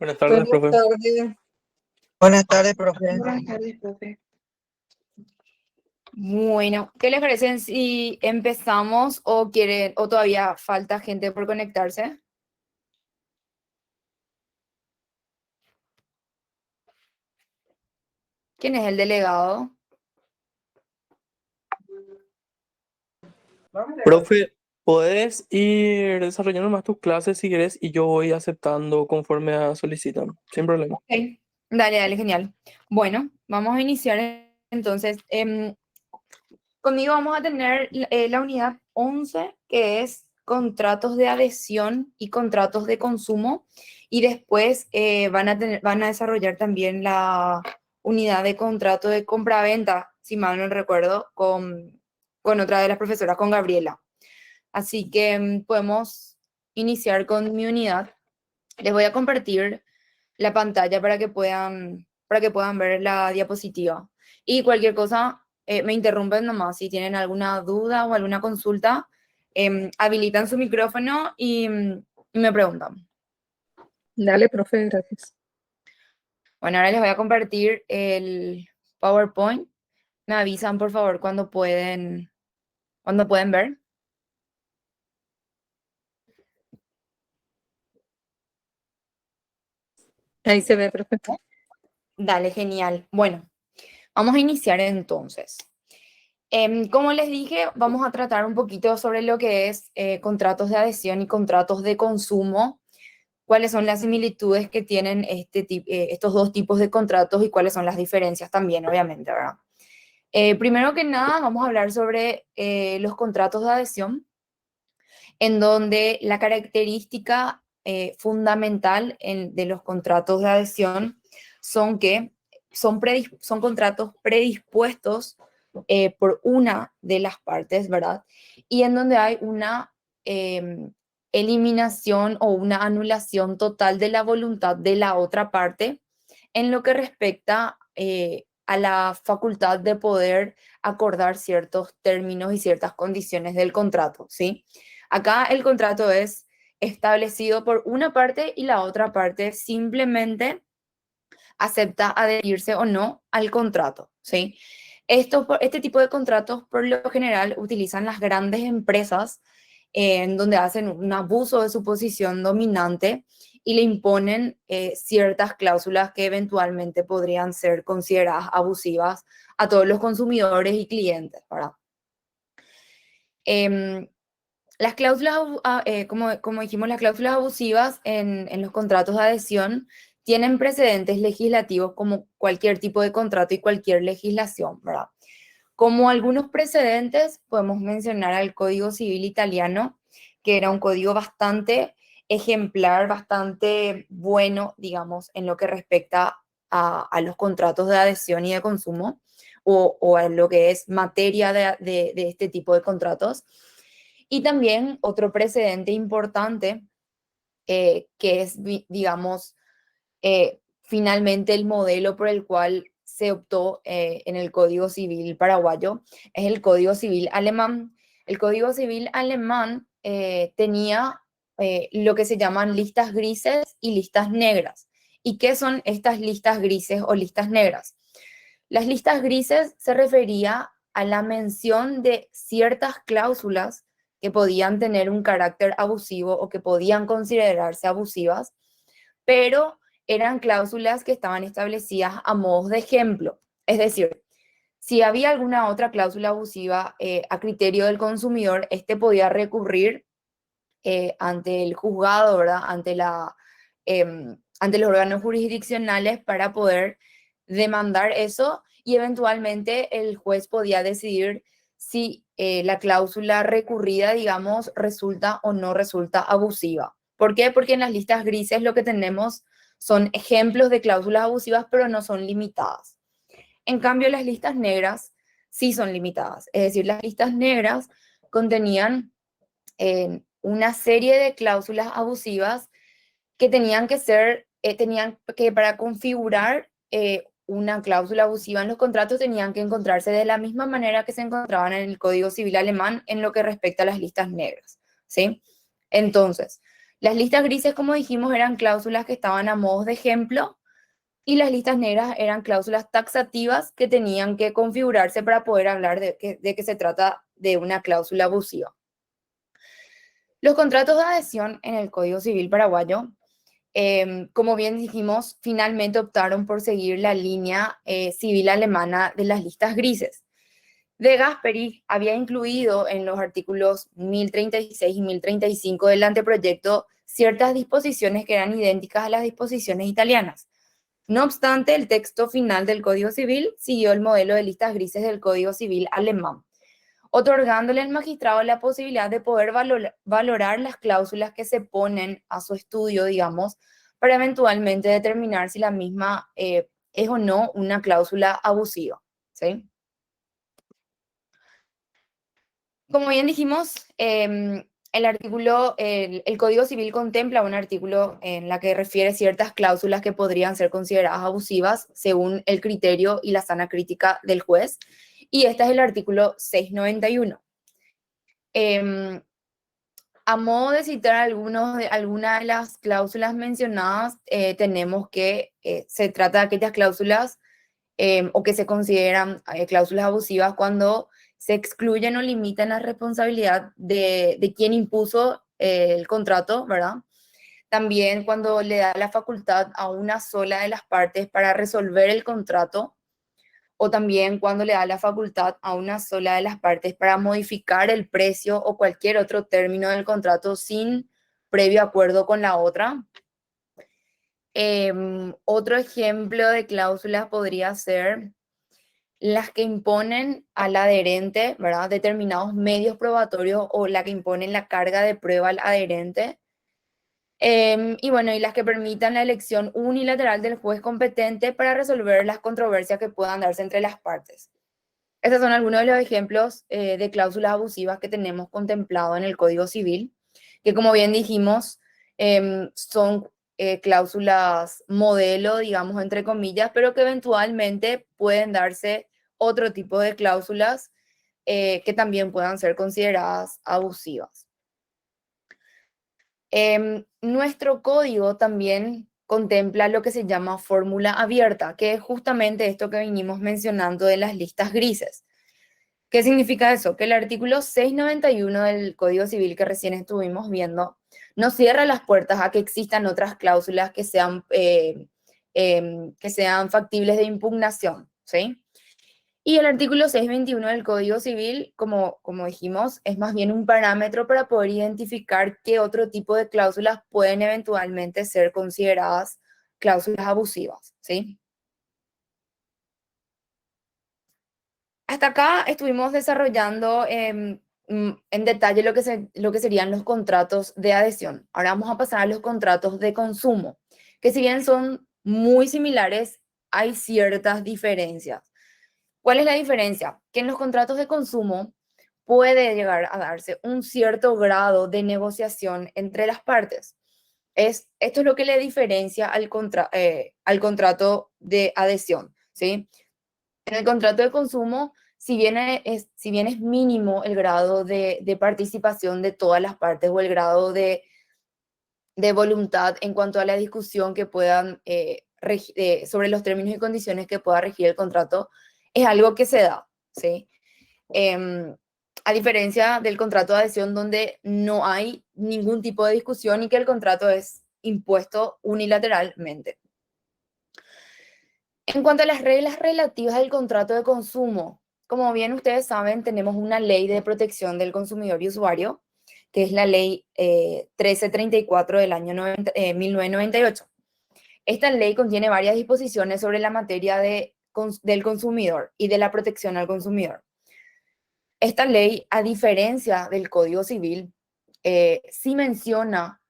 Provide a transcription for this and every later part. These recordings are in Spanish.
Buenas tardes, Buenas profe. tardes. Buenas tardes, profe. Buenas tardes, profe. Bueno, ¿qué les parece si empezamos o quieren o todavía falta gente por conectarse? ¿Quién es el delegado? Profe, ¿puedes ir desarrollando más tus clases si quieres y yo voy aceptando conforme solicitan? Sin problema. Ok, dale, genial. Bueno, vamos a iniciar entonces. Conmigo vamos a tener la unidad 11, que es contratos de adhesión y contratos de consumo, y después van a desarrollar también la unidad de contrato de compra-venta, si mal no recuerdo, con otra de las profesoras, con Gabriela. Así que podemos iniciar con mi unidad. Les voy a compartir la pantalla para que puedan ver la diapositiva. Y cualquier cosa, me interrumpen nomás. Si tienen alguna duda o alguna consulta, habilitan su micrófono y me preguntan. Dale, profe, gracias. Bueno, ahora les voy a compartir el PowerPoint. Me avisan, por favor, cuando pueden ver. Ahí se ve, profe. Dale, genial. Bueno, vamos a iniciar entonces. Como les dije, vamos a tratar un poquito sobre lo que es contratos de adhesión y contratos de consumo, cuáles son las similitudes que tienen estos dos tipos de contratos y cuáles son las diferencias también, obviamente, ¿verdad? Primero que nada, vamos a hablar sobre los contratos de adhesión, en donde la característica fundamental de los contratos de adhesión son que son contratos predispuestos por una de las partes, ¿verdad? Y en donde hay una eliminación o una anulación total de la voluntad de la otra parte en lo que respecta a la facultad de poder acordar ciertos términos y ciertas condiciones del contrato, ¿sí? Acá el contrato es establecido por una parte y la otra parte simplemente acepta adherirse o no al contrato, ¿sí? Este tipo de contratos por lo general utilizan las grandes empresas en donde hacen un abuso de su posición dominante y le imponen ciertas cláusulas que eventualmente podrían ser consideradas abusivas a todos los consumidores y clientes, ¿verdad? Las cláusulas, como dijimos, las cláusulas abusivas en los contratos de adhesión tienen precedentes legislativos como cualquier tipo de contrato y cualquier legislación, ¿verdad? Como algunos precedentes, podemos mencionar al Código Civil italiano, que era un código bastante ejemplar, bastante bueno, digamos, en lo que respecta a los contratos de adhesión y de consumo, o a lo que es materia de este tipo de contratos. Y también otro precedente importante, que es, digamos, finalmente el modelo por el cual se optó en el Código Civil paraguayo, es el Código Civil alemán. El Código Civil alemán tenía lo que se llaman listas grises y listas negras. ¿Y qué son estas listas grises o listas negras? Las listas grises se refería a la mención de ciertas cláusulas que podían tener un carácter abusivo o que podían considerarse abusivas, pero eran cláusulas que estaban establecidas a modo de ejemplo. Es decir, si había alguna otra cláusula abusiva a criterio del consumidor, este podía recurrir ante el juzgado, ¿verdad? Ante los órganos jurisdiccionales para poder demandar eso, y eventualmente el juez podía decidir si la cláusula recurrida, digamos, resulta o no resulta abusiva. ¿Por qué? Porque en las listas grises lo que tenemos son ejemplos de cláusulas abusivas, pero no son limitadas. En cambio, las listas negras sí son limitadas. Es decir, las listas negras contenían una serie de cláusulas abusivas que tenían que para configurar una cláusula abusiva en los contratos tenían que encontrarse de la misma manera que se encontraban en el Código Civil alemán en lo que respecta a las listas negras, ¿sí? Entonces, Las listas grises, como dijimos, eran cláusulas que estaban a modo de ejemplo y las listas negras eran cláusulas taxativas que tenían que configurarse para poder hablar de que se trata de una cláusula abusiva. Los contratos de adhesión en el Código Civil paraguayo, como bien dijimos, finalmente optaron por seguir la línea civil alemana de las listas grises. De Gasperi había incluido en los artículos 1036 y 1035 del anteproyecto ciertas disposiciones que eran idénticas a las disposiciones italianas. No obstante, el texto final del Código Civil siguió el modelo de listas grises del Código Civil alemán, otorgándole al magistrado la posibilidad de poder valorar las cláusulas que se ponen a su estudio, digamos, para eventualmente determinar si la misma es o no una cláusula abusiva, ¿sí? Como bien dijimos, el Código Civil contempla un artículo en la que refiere ciertas cláusulas que podrían ser consideradas abusivas según el criterio y la sana crítica del juez, y este es el artículo 691. A modo de citar algunas de las cláusulas mencionadas, tenemos que se trata de aquellas cláusulas o que se consideran cláusulas abusivas cuando se excluyen o limitan la responsabilidad de quien impuso el contrato, ¿verdad? También cuando le da la facultad a una sola de las partes para resolver el contrato, o también cuando le da la facultad a una sola de las partes para modificar el precio o cualquier otro término del contrato sin previo acuerdo con la otra. Otro ejemplo de cláusulas podría ser las que imponen al adherente, ¿verdad?, determinados medios probatorios o la que imponen la carga de prueba al adherente. Y bueno, y las que permitan la elección unilateral del juez competente para resolver las controversias que puedan darse entre las partes. Estos son algunos de los ejemplos de cláusulas abusivas que tenemos contemplado en el Código Civil, que como bien dijimos, son cláusulas modelo, digamos, entre comillas, pero que eventualmente pueden darse otro tipo de cláusulas que también puedan ser consideradas abusivas. Nuestro código también contempla lo que se llama fórmula abierta, que es justamente esto que venimos mencionando de las listas grises. ¿Qué significa eso? Que el artículo 691 del Código Civil que recién estuvimos viendo no cierra las puertas a que existan otras cláusulas que sean factibles de impugnación, ¿sí? Y el artículo 621 del Código Civil, como dijimos, es más bien un parámetro para poder identificar qué otro tipo de cláusulas pueden eventualmente ser consideradas cláusulas abusivas, ¿sí? Hasta acá estuvimos desarrollando en detalle lo que serían los contratos de adhesión. Ahora vamos a pasar a los contratos de consumo, que si bien son muy similares, hay ciertas diferencias. ¿Cuál es la diferencia? Que en los contratos de consumo puede llegar a darse un cierto grado de negociación entre las partes. Esto es lo que le diferencia al contrato de adhesión, ¿sí? En el contrato de consumo, si bien es mínimo el grado de participación de todas las partes o el grado de voluntad en cuanto a la discusión que puedan sobre los términos y condiciones que pueda regir el contrato, es algo que se da, ¿sí? A diferencia del contrato de adhesión donde no hay ningún tipo de discusión y que el contrato es impuesto unilateralmente. En cuanto a las reglas relativas al contrato de consumo, como bien ustedes saben, tenemos una ley de protección del consumidor y usuario, que es la ley 1334 del año 1998. Esta ley contiene varias disposiciones sobre la materia del consumidor y de la protección al consumidor. Esta ley, a diferencia del Código Civil, sí menciona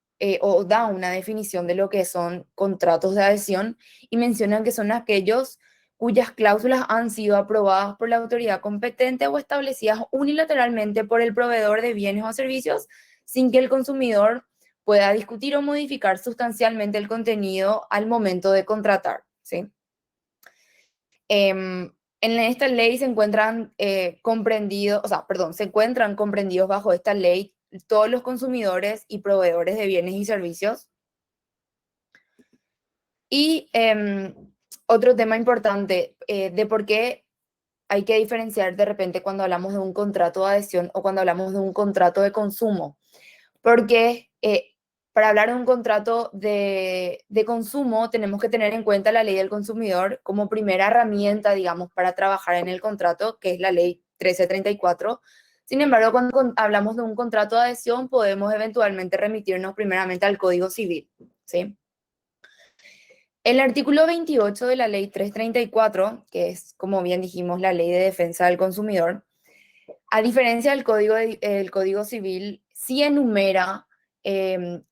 o da una definición de lo que son contratos de adhesión y mencionan que son aquellos cuyas cláusulas han sido aprobadas por la autoridad competente o establecidas unilateralmente por el proveedor de bienes o servicios sin que el consumidor pueda discutir o modificar sustancialmente el contenido al momento de contratar, ¿sí? En esta ley se encuentran comprendidos bajo esta ley todos los consumidores y proveedores de bienes y servicios. Y otro tema importante de por qué hay que diferenciar de repente cuando hablamos de un contrato de adhesión o cuando hablamos de un contrato de consumo. Porque para hablar de un contrato de consumo tenemos que tener en cuenta la ley del consumidor como primera herramienta, digamos, para trabajar en el contrato, que es la ley 1334. Sin embargo, cuando hablamos de un contrato de adhesión, podemos eventualmente remitirnos primeramente al Código Civil, ¿sí? El artículo 28 de la ley 334, que es, como bien dijimos, la ley de defensa del consumidor, a diferencia del Código Civil, sí enumera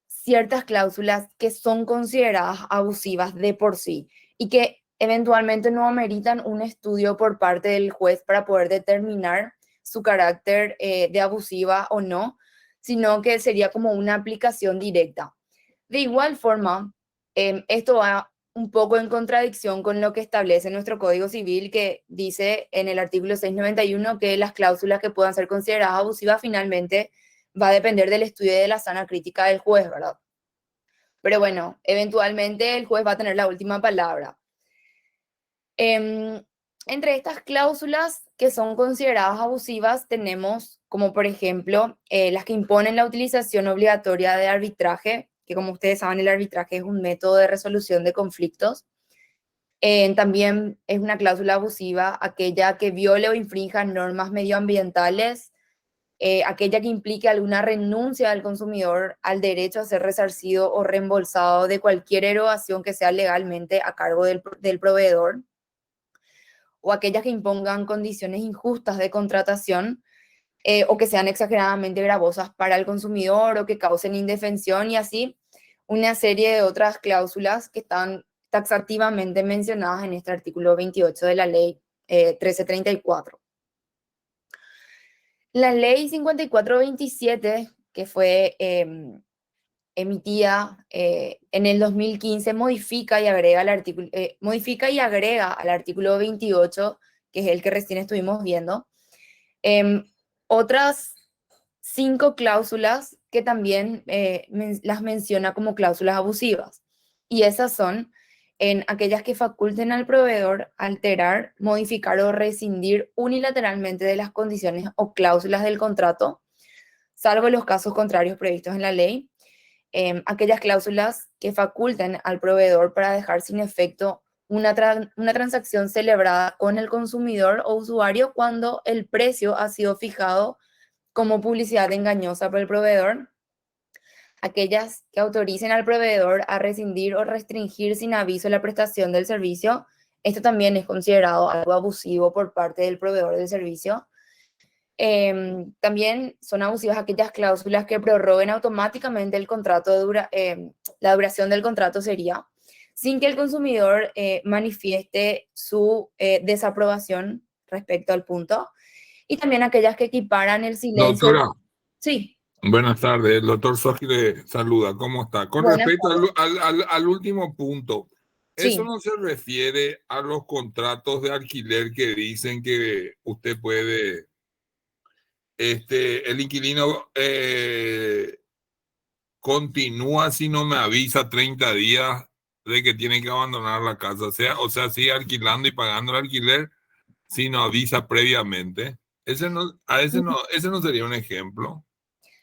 ciertas cláusulas que son consideradas abusivas de por sí y que eventualmente no ameritan un estudio por parte del juez para poder determinar su carácter de abusiva o no, sino que sería como una aplicación directa. De igual forma, esto va un poco en contradicción con lo que establece nuestro Código Civil, que dice en el artículo 691 que las cláusulas que puedan ser consideradas abusivas finalmente va a depender del estudio de la sana crítica del juez, ¿verdad? Pero bueno, eventualmente el juez va a tener la última palabra. Entre estas cláusulas que son consideradas abusivas tenemos como por ejemplo las que imponen la utilización obligatoria de arbitraje, que como ustedes saben el arbitraje es un método de resolución de conflictos. También es una cláusula abusiva aquella que viole o infrinja normas medioambientales, aquella que implique alguna renuncia del consumidor al derecho a ser resarcido o reembolsado de cualquier erogación que sea legalmente a cargo del proveedor, o aquellas que impongan condiciones injustas de contratación o que sean exageradamente gravosas para el consumidor o que causen indefensión y así una serie de otras cláusulas que están taxativamente mencionadas en este artículo 28 de la ley 1334. La ley 5427, que fue emitida en el 2015, modifica y agrega al artículo 28, que es el que recién estuvimos viendo, otras 5 cláusulas que también las menciona como cláusulas abusivas. Y esas son en aquellas que faculten al proveedor alterar, modificar o rescindir unilateralmente de las condiciones o cláusulas del contrato, salvo los casos contrarios previstos en la ley. Aquellas cláusulas que faculten al proveedor para dejar sin efecto una transacción celebrada con el consumidor o usuario cuando el precio ha sido fijado como publicidad engañosa por el proveedor. Aquellas que autoricen al proveedor a rescindir o restringir sin aviso la prestación del servicio. Esto también es considerado algo abusivo por parte del proveedor del servicio. También son abusivas aquellas cláusulas que prorroguen automáticamente el contrato, la duración del contrato sería, sin que el consumidor manifieste su desaprobación respecto al punto. Y también aquellas que equiparan el silencio. Doctora, Sí, buenas tardes. El doctor Soji le saluda. ¿Cómo está? Con buenas respecto tardes. al último punto, eso Sí, no se refiere a los contratos de alquiler que dicen que usted puede, el inquilino continúa si no me avisa 30 días de que tiene que abandonar la casa. O sea, sigue alquilando y pagando el alquiler si no avisa previamente. Ese no sería un ejemplo.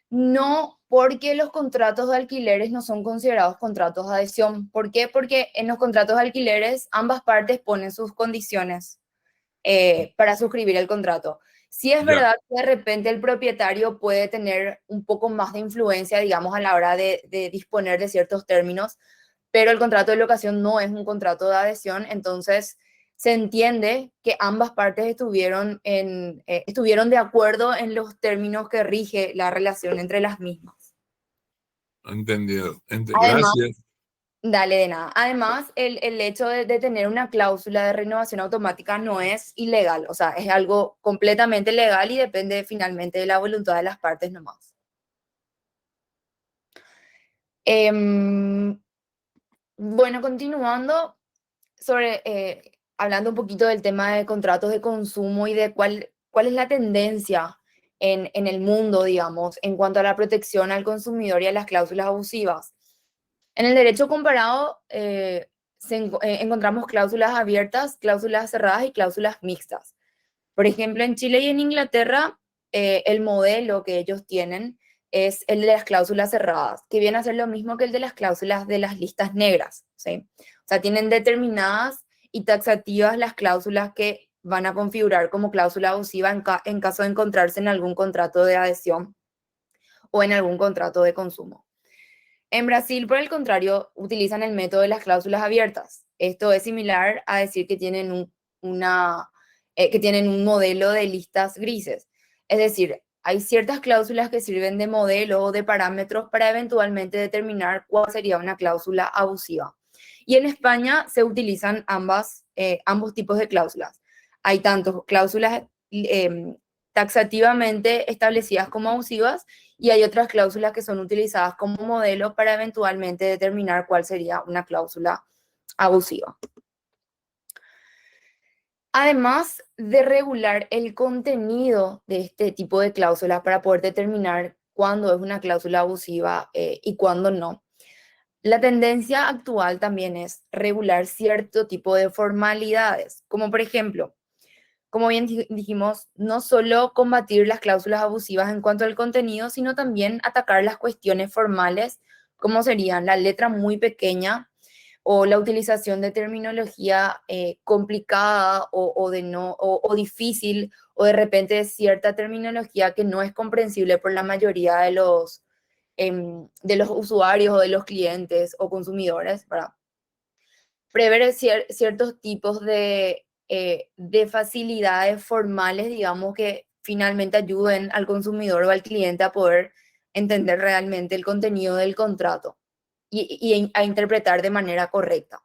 no, porque los contratos de alquileres no son considerados contratos de adhesión. ¿Por qué? Porque en los contratos de alquileres ambas partes ponen sus condiciones para suscribir el contrato. Sí es Ya. verdad que de repente el propietario puede tener un poco más de influencia, digamos, a la hora de disponer de ciertos términos, pero el contrato de locación no es un contrato de adhesión, entonces se entiende que ambas partes estuvieron de acuerdo en los términos que rige la relación entre las mismas. Entendido. Además, Gracias. dale de nada. Además, el hecho de tener una cláusula de renovación automática no es ilegal, o sea, es algo completamente legal y depende finalmente de la voluntad de las partes nomás. Bueno, continuando hablando un poquito del tema de contratos de consumo y de cuál es la tendencia en el mundo, digamos, en cuanto a la protección al consumidor y a las cláusulas abusivas. En el derecho comparado encontramos cláusulas abiertas, cláusulas cerradas y cláusulas mixtas. Por ejemplo, en Chile y en Inglaterra, el modelo que ellos tienen es el de las cláusulas cerradas, que viene a ser lo mismo que el de las cláusulas de las listas negras, ¿sí? O sea, tienen determinadas y taxativas las cláusulas que van a configurar como cláusula abusiva en caso de encontrarse en algún contrato de adhesión o en algún contrato de consumo. En Brasil, por el contrario, utilizan el método de las cláusulas abiertas. Esto es similar a decir que tienen un modelo de listas grises. Es decir, hay ciertas cláusulas que sirven de modelo o de parámetros para eventualmente determinar cuál sería una cláusula abusiva. Y en España se utilizan ambos tipos de cláusulas. Hay tanto cláusulas taxativamente establecidas como abusivas y hay otras cláusulas que son utilizadas como modelo para eventualmente determinar cuál sería una cláusula abusiva. Además de regular el contenido de este tipo de cláusulas para poder determinar cuándo es una cláusula abusiva y cuándo no, la tendencia actual también es regular cierto tipo de formalidades, como por ejemplo, como bien dijimos, no solo combatir las cláusulas abusivas en cuanto al contenido, sino también atacar las cuestiones formales, como serían la letra muy pequeña o la utilización de terminología complicada o difícil, o de repente cierta terminología que no es comprensible por la mayoría de los usuarios o de los clientes o consumidores, ¿verdad? Prever ciertos tipos de facilidades formales, digamos, que finalmente ayuden al consumidor o al cliente a poder entender realmente el contenido del contrato y a interpretar de manera correcta.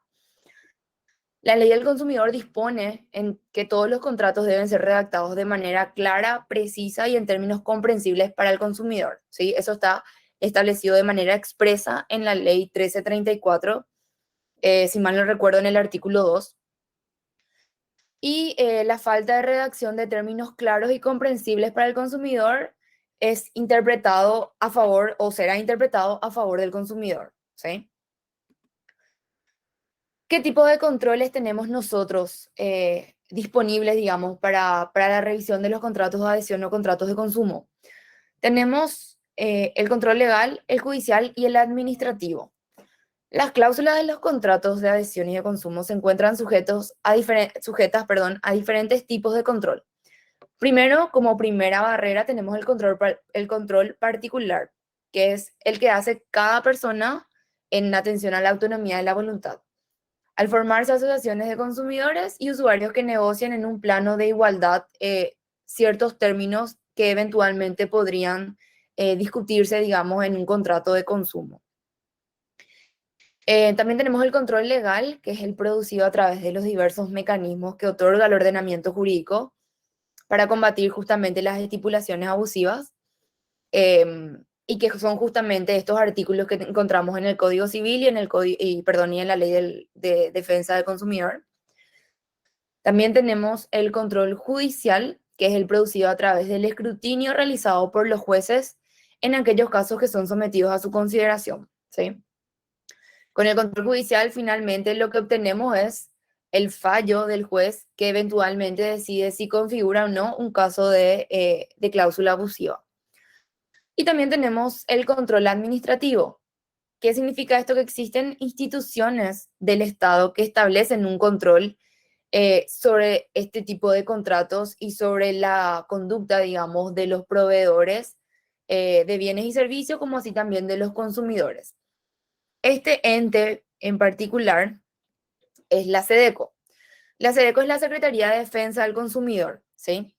La ley del consumidor dispone en que todos los contratos deben ser redactados de manera clara, precisa y en términos comprensibles para el consumidor, ¿sí? Eso está establecido de manera expresa en la ley 1334, si mal no recuerdo, en el artículo 2. Y la falta de redacción de términos claros y comprensibles para el consumidor es interpretado a favor o será interpretado a favor del consumidor, ¿sí? ¿Qué tipo de controles tenemos nosotros disponibles, digamos, para la revisión de los contratos de adhesión o contratos de consumo? Tenemos el control legal, el judicial y el administrativo. Las cláusulas de los contratos de adhesión y de consumo se encuentran sujetas a diferentes tipos de control. Primero, como primera barrera, tenemos el control particular, que es el que hace cada persona en atención a la autonomía de la voluntad. Al formarse asociaciones de consumidores y usuarios que negocian en un plano de igualdad ciertos términos que eventualmente podrían discutirse, digamos, en un contrato de consumo. También tenemos el control legal, que es el producido a través de los diversos mecanismos que otorga el ordenamiento jurídico para combatir justamente las estipulaciones abusivas, y que son justamente estos artículos que encontramos en el Código Civil y en la Ley de Defensa del Consumidor. También tenemos el control judicial, que es el producido a través del escrutinio realizado por los jueces en aquellos casos que son sometidos a su consideración, ¿sí? Con el control judicial, finalmente, lo que obtenemos es el fallo del juez que eventualmente decide si configura o no un caso de cláusula abusiva. Y también tenemos el control administrativo. ¿Qué significa esto? Que existen instituciones del Estado que establecen un control sobre este tipo de contratos y sobre la conducta, digamos, de los proveedores de bienes y servicios, como así también de los consumidores. Este ente en particular es la SEDECO. La SEDECO es la Secretaría de Defensa del Consumidor, ¿sí?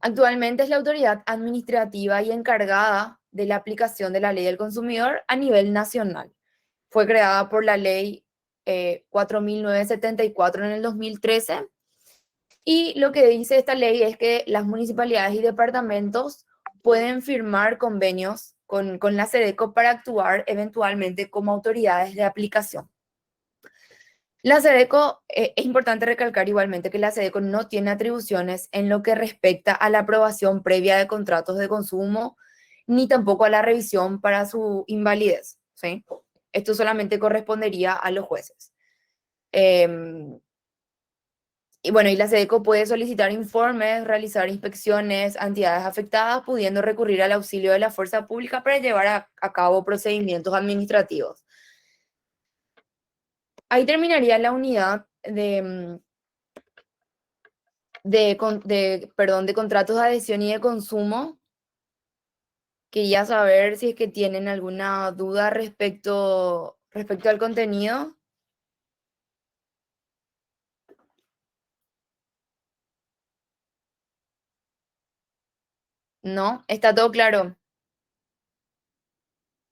Actualmente es la autoridad administrativa y encargada de la aplicación de la Ley del Consumidor a nivel nacional. Fue creada por la Ley 4.974 en el 2013 y lo que dice esta ley es que las municipalidades y departamentos pueden firmar convenios con la SEDECO para actuar eventualmente como autoridades de aplicación. La SEDECO, es importante recalcar igualmente que la SEDECO no tiene atribuciones en lo que respecta a la aprobación previa de contratos de consumo, ni tampoco a la revisión para su invalidez, ¿sí? Esto solamente correspondería a los jueces. Em, y bueno, y la SEDECO puede solicitar informes, realizar inspecciones a entidades afectadas, pudiendo recurrir al auxilio de la fuerza pública para llevar a cabo procedimientos administrativos. Ahí terminaría la unidad perdón, de contratos de adhesión y de consumo. Quería saber si es que tienen alguna duda respecto al contenido. ¿No? ¿Está todo claro?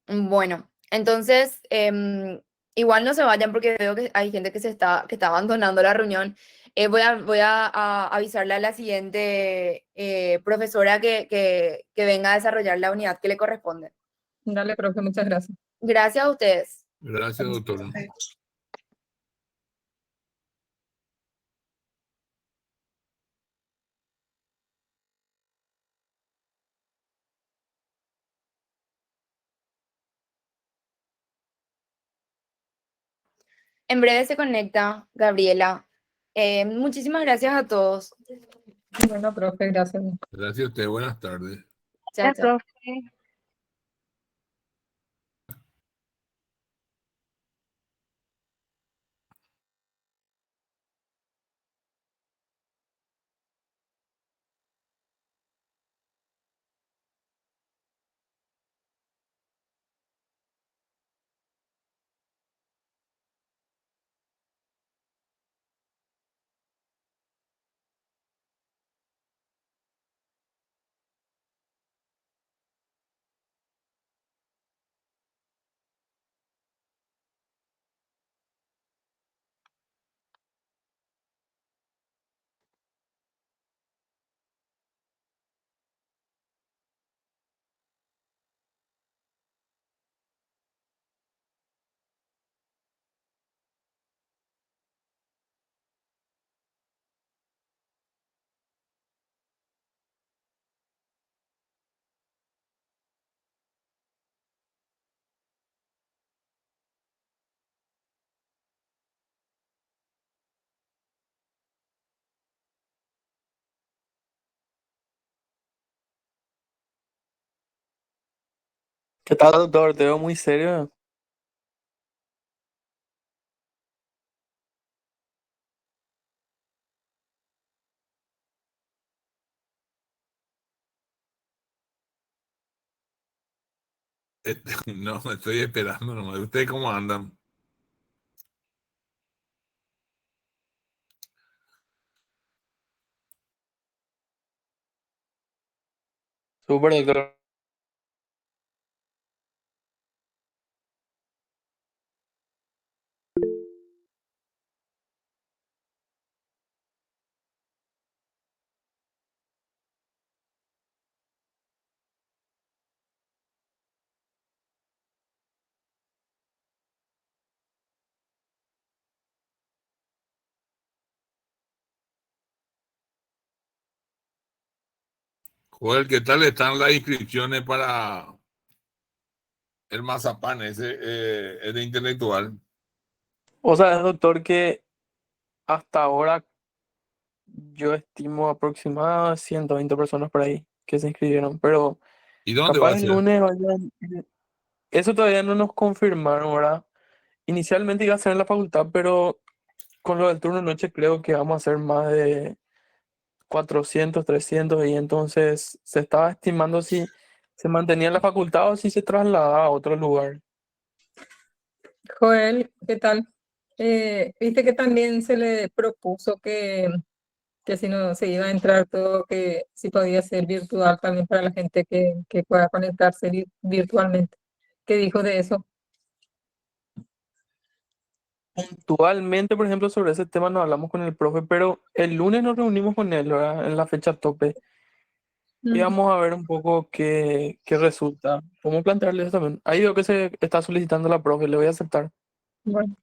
Bueno, entonces, igual no se vayan porque veo que hay gente que está abandonando la reunión. Voy a avisarle a la siguiente profesora que venga a desarrollar la unidad que le corresponde. Dale, profe, muchas gracias. Gracias a ustedes. Gracias, doctor. En breve se conecta Gabriela. Muchísimas gracias a todos. Bueno, profe, gracias. Gracias a usted. Buenas tardes. Chao, chao. ¿Qué tal, doctor? Te veo muy serio. No, me estoy esperando nomás. ¿Ustedes cómo andan? Súper, doctor. Joder, ¿qué tal están las inscripciones para el mazapán ese, el de intelectual? O sea, es doctor que hasta ahora yo estimo aproximadamente 120 personas por ahí que se inscribieron, pero ¿Y dónde va capaz a el ser? lunes vayan. Eso todavía no nos confirmaron, ¿verdad? Inicialmente iba a ser en la facultad, pero con lo del turno de noche creo que vamos a hacer más de 400, 300 y entonces se estaba estimando si se mantenía en la facultad o si se trasladaba a otro lugar. Joel, ¿qué tal? Viste que también se le propuso que si no se iba a entrar todo, que si podía ser virtual también para la gente que pueda conectarse virtualmente. ¿Qué dijo de eso? Puntualmente, por ejemplo, sobre ese tema no hablamos con el profe, pero el lunes nos reunimos con él, ¿verdad? En la fecha tope y Mm, vamos a ver un poco qué resulta. ¿Cómo plantearle eso también? Ahí veo que se está solicitando la profe, le voy a aceptar. bueno,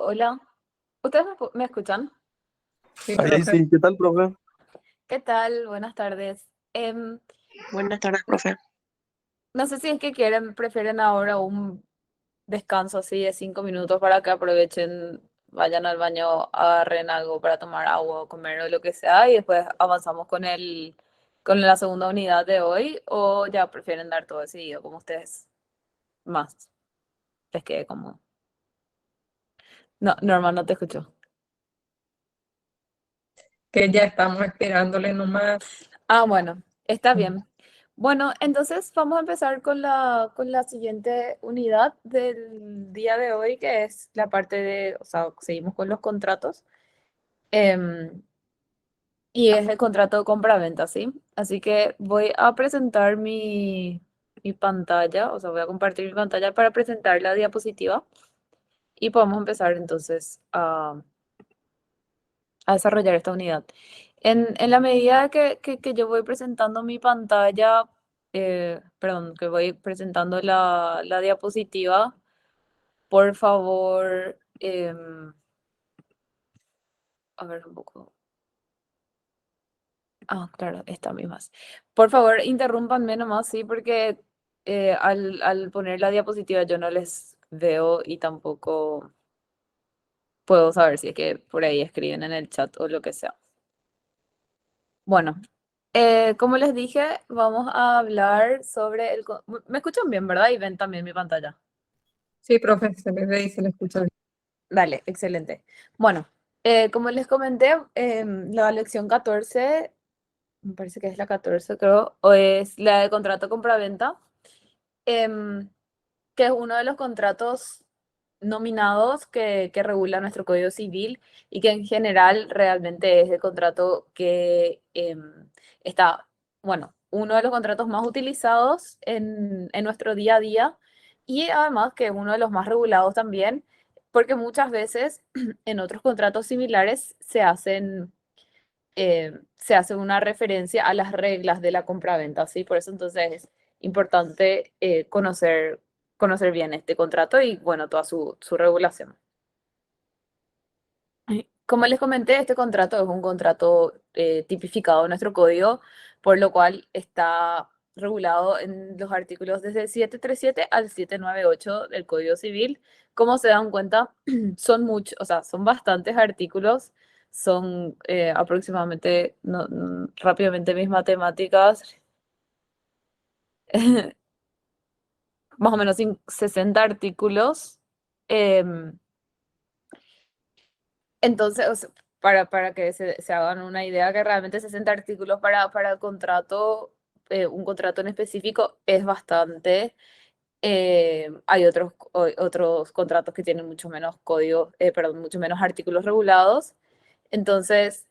Hola, ¿ustedes me escuchan? Sí, Ahí profe. sí, ¿qué tal, profe? ¿Qué tal? Buenas tardes. Buenas tardes, profe. No sé si es que prefieren ahora un descanso así de 5 minutos para que aprovechen, vayan al baño, agarren algo para tomar agua o comer o lo que sea y después avanzamos con la segunda unidad de hoy, o ya prefieren dar todo decidido como ustedes más les quede cómodo. No, Norma, no te escucho. Que ya estamos esperándole nomás. Ah, bueno, está Mm. bien. Bueno, entonces vamos a empezar con la siguiente unidad del día de hoy, que es la parte de, o sea, seguimos con los contratos. Y es el contrato de compra-venta, ¿sí? Así que voy a presentar mi pantalla, o sea, voy a compartir mi pantalla para presentar la diapositiva y podemos empezar entonces a desarrollar esta unidad. En la medida que yo voy presentando mi pantalla, perdón, que voy presentando la diapositiva, por favor, a ver un poco. Ah, claro, esta misma. Por favor, interrúmpanme nomás, sí, porque al poner la diapositiva yo no les veo y tampoco puedo saber si es que por ahí escriben en el chat o lo que sea. Bueno, como les dije, vamos a hablar sobre ¿Me escuchan bien, verdad? Y ven también mi pantalla. Sí, profe, se le ve y se le escucha bien. Dale, excelente. Bueno, como les comenté, la lección 14, me parece que es la 14, creo, o es la de contrato compraventa, em, que es uno de los contratos nominados que regula nuestro Código Civil y que en general realmente es el contrato que está, bueno, uno de los contratos más utilizados en nuestro día a día y además que es uno de los más regulados también, porque muchas veces en otros contratos similares se hace una referencia a las reglas de la compraventa, ¿sí? Por eso entonces es importante conocer bien este contrato y, bueno, toda su regulación. Como les comenté, este contrato es un contrato tipificado en nuestro código, por lo cual está regulado en los artículos desde el 737 al 798 del Código Civil. Como se dan cuenta, son muchos, o sea, son bastantes artículos, son aproximadamente, rápidamente mis matemáticas, más o menos 60 artículos. em, Entonces, o sea, para que se hagan una idea, que realmente 60 artículos para el contrato, un contrato en específico, es bastante. Hay otros contratos que tienen mucho menos código, perdón, mucho menos artículos regulados. Entonces,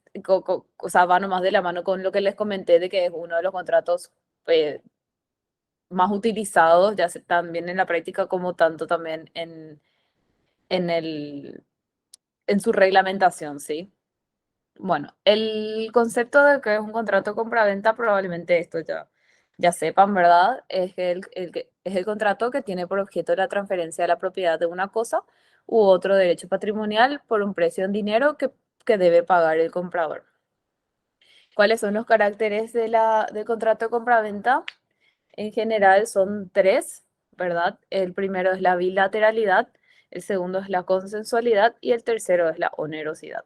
o sea, va nomás de la mano con lo que les comenté de que es uno de los contratos más utilizados, ya sea también en la práctica como tanto también en en su reglamentación, ¿sí? Bueno, el concepto de que es un contrato de compraventa, probablemente esto ya sepan, ¿verdad? Es el contrato que tiene por objeto la transferencia de la propiedad de una cosa u otro derecho patrimonial por un precio en dinero que debe pagar el comprador. ¿Cuáles son los caracteres del contrato de compraventa? En general son tres, ¿verdad? El primero es la bilateralidad, el segundo es la consensualidad y el tercero es la onerosidad.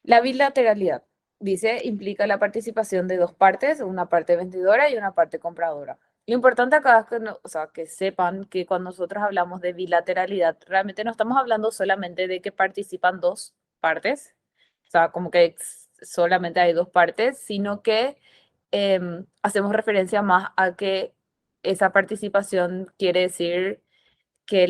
La bilateralidad, dice, implica la participación de dos partes, una parte vendedora y una parte compradora. Lo importante acá es que, o sea, que sepan que cuando nosotros hablamos de bilateralidad, realmente no estamos hablando solamente de que participan dos partes, o sea, como que solamente hay dos partes, sino que hacemos referencia más a que esa participación quiere decir que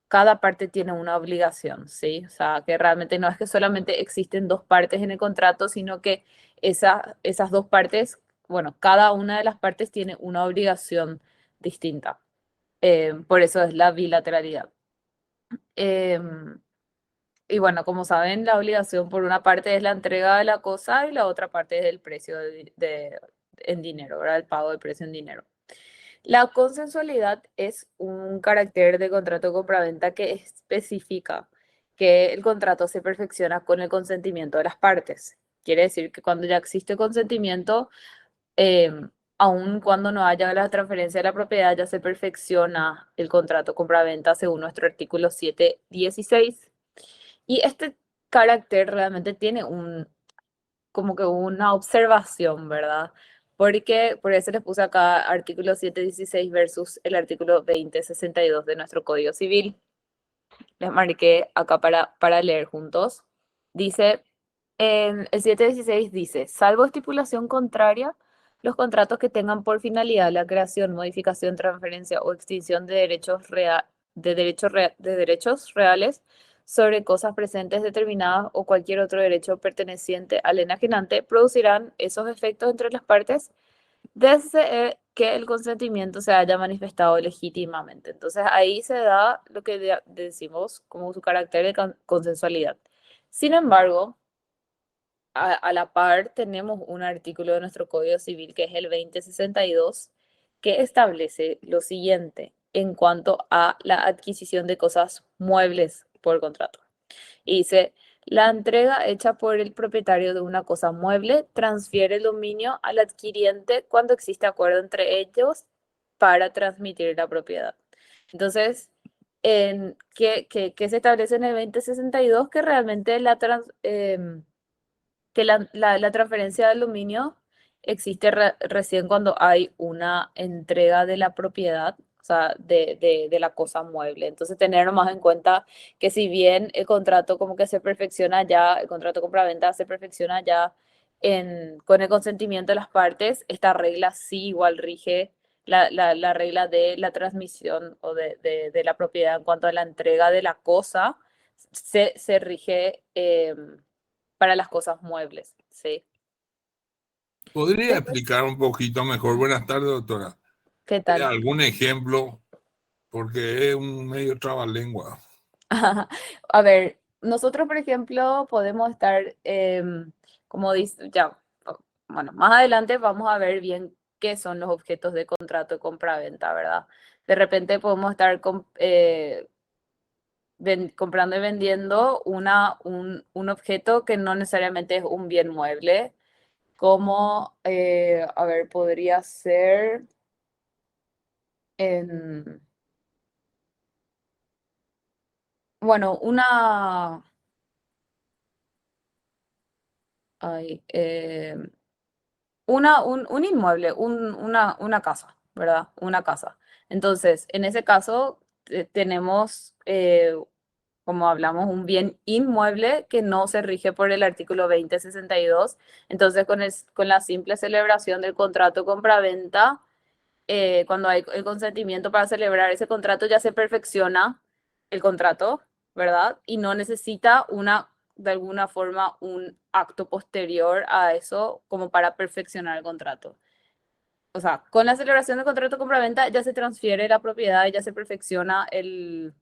cada parte tiene una obligación, ¿sí? O sea, que realmente no es que solamente existen dos partes en el contrato, sino que esas dos partes, bueno, cada una de las partes tiene una obligación distinta. Por eso es la bilateralidad. Y bueno, como saben, la obligación por una parte es la entrega de la cosa y la otra parte es el precio en dinero, ¿verdad? El pago del precio en dinero. La consensualidad es un carácter de contrato de compraventa que especifica que el contrato se perfecciona con el consentimiento de las partes. Quiere decir que cuando ya existe consentimiento, aun cuando no haya la transferencia de la propiedad, ya se perfecciona el contrato compra-venta según nuestro artículo 7.16. Y este carácter realmente tiene como que una observación, ¿verdad? Porque por eso les puse acá artículo 7.16 versus el artículo 20.62 de nuestro Código Civil. Les marqué acá para leer juntos. Dice, en el 7.16 dice, salvo estipulación contraria, los contratos que tengan por finalidad la creación, modificación, transferencia o extinción de derechos reales sobre cosas presentes determinadas o cualquier otro derecho perteneciente al enajenante, producirán esos efectos entre las partes desde que el consentimiento se haya manifestado legítimamente. Entonces ahí se da lo que decimos como su carácter de consensualidad. Sin embargo, a la par tenemos un artículo de nuestro Código Civil que es el 2062 que establece lo siguiente en cuanto a la adquisición de cosas muebles por contrato. Y dice, la entrega hecha por el propietario de una cosa mueble transfiere el dominio al adquiriente cuando existe acuerdo entre ellos para transmitir la propiedad. Entonces, ¿qué se establece en el 2062? Que realmente la transferencia del dominio existe recién cuando hay una entrega de la propiedad, o sea, de la cosa mueble. Entonces, tener más en cuenta que si bien el contrato como que se perfecciona ya, el contrato compra-venta se perfecciona ya con el consentimiento de las partes, esta regla sí igual rige la regla de la transmisión o de la propiedad en cuanto a la entrega de la cosa, se rige para las cosas muebles, ¿sí? ¿Podría Después, explicar un poquito mejor? Buenas tardes, doctora. ¿qué tal? ¿Algún ejemplo? Porque es un medio trabalengua. A ver, nosotros, por ejemplo, podemos estar, como dice, ya, bueno, más adelante vamos a ver bien qué son los objetos de contrato de compra-venta, ¿verdad? De repente podemos estar comprando y vendiendo un objeto que no necesariamente es un bien mueble, como, a ver, podría ser en, bueno, ay, un inmueble, una casa, ¿verdad? Una casa. Entonces, en ese caso, tenemos, como hablamos, un bien inmueble que no se rige por el artículo 2062. Entonces, con la simple celebración del contrato compra-venta, cuando hay el consentimiento para celebrar ese contrato, ya se perfecciona el contrato, ¿verdad? Y no necesita de alguna forma, un acto posterior a eso como para perfeccionar el contrato. O sea, con la celebración del contrato de compraventa ya se transfiere la propiedad y ya se perfecciona en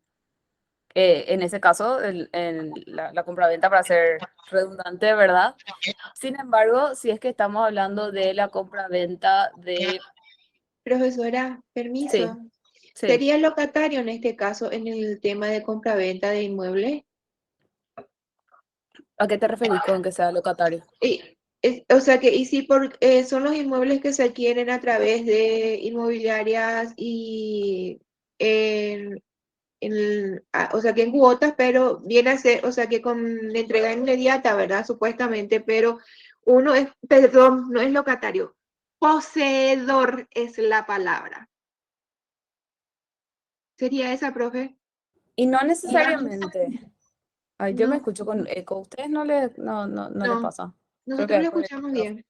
ese caso, la compraventa para ser redundante, ¿verdad? Sin embargo, si es que estamos hablando de la compraventa de... Profesora, Sí, permiso. sí. ¿Sería locatario en este caso en el tema de compra-venta de inmuebles? ¿A qué te referís con que sea locatario? Y, o sea que, y si son los inmuebles que se adquieren a través de inmobiliarias y o sea que en cuotas, pero viene a ser, o sea que con entrega inmediata, ¿verdad? Supuestamente, pero uno es, perdón, no es locatario, poseedor es la palabra. ¿Sería esa, profe? Y no necesariamente. Ay, yo me No, escucho con eco. ¿Ustedes no les no, pasa? Creo que nosotros es lo por el escuchamos micrófono.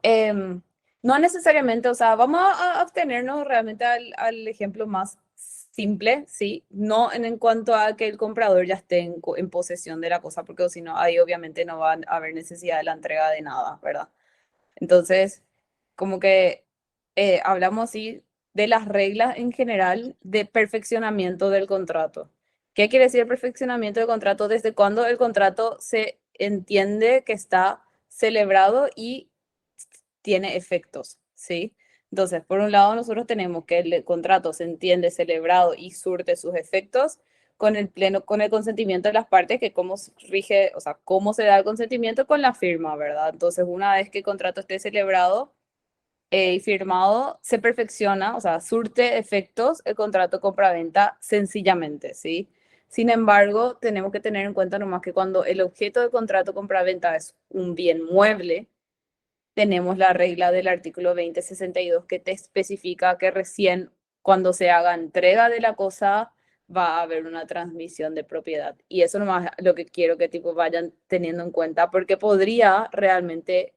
bien. No necesariamente, o sea, vamos a abstenernos realmente al ejemplo más simple, ¿sí? No en cuanto a que el comprador ya esté en posesión de la cosa, porque si no, ahí obviamente no va a haber necesidad de la entrega de nada, ¿verdad? Entonces, como que hablamos así de las reglas en general de perfeccionamiento del contrato. ¿Qué quiere decir el perfeccionamiento del contrato? Desde cuando el contrato se entiende que está celebrado y tiene efectos, ¿sí? Entonces, por un lado, nosotros tenemos que el contrato se entiende celebrado y surte sus efectos con el consentimiento de las partes, que cómo se rige, o sea, cómo se da el consentimiento con la firma, ¿verdad? Entonces, una vez que el contrato esté celebrado y firmado, se perfecciona, o sea, surte efectos el contrato compra-venta sencillamente, ¿sí? Sin embargo, tenemos que tener en cuenta nomás que cuando el objeto del contrato compra-venta es un bien mueble, tenemos la regla del artículo 2062 que te especifica que recién cuando se haga entrega de la cosa va a haber una transmisión de propiedad. Y eso nomás es lo que quiero que tipo vayan teniendo en cuenta, porque podría realmente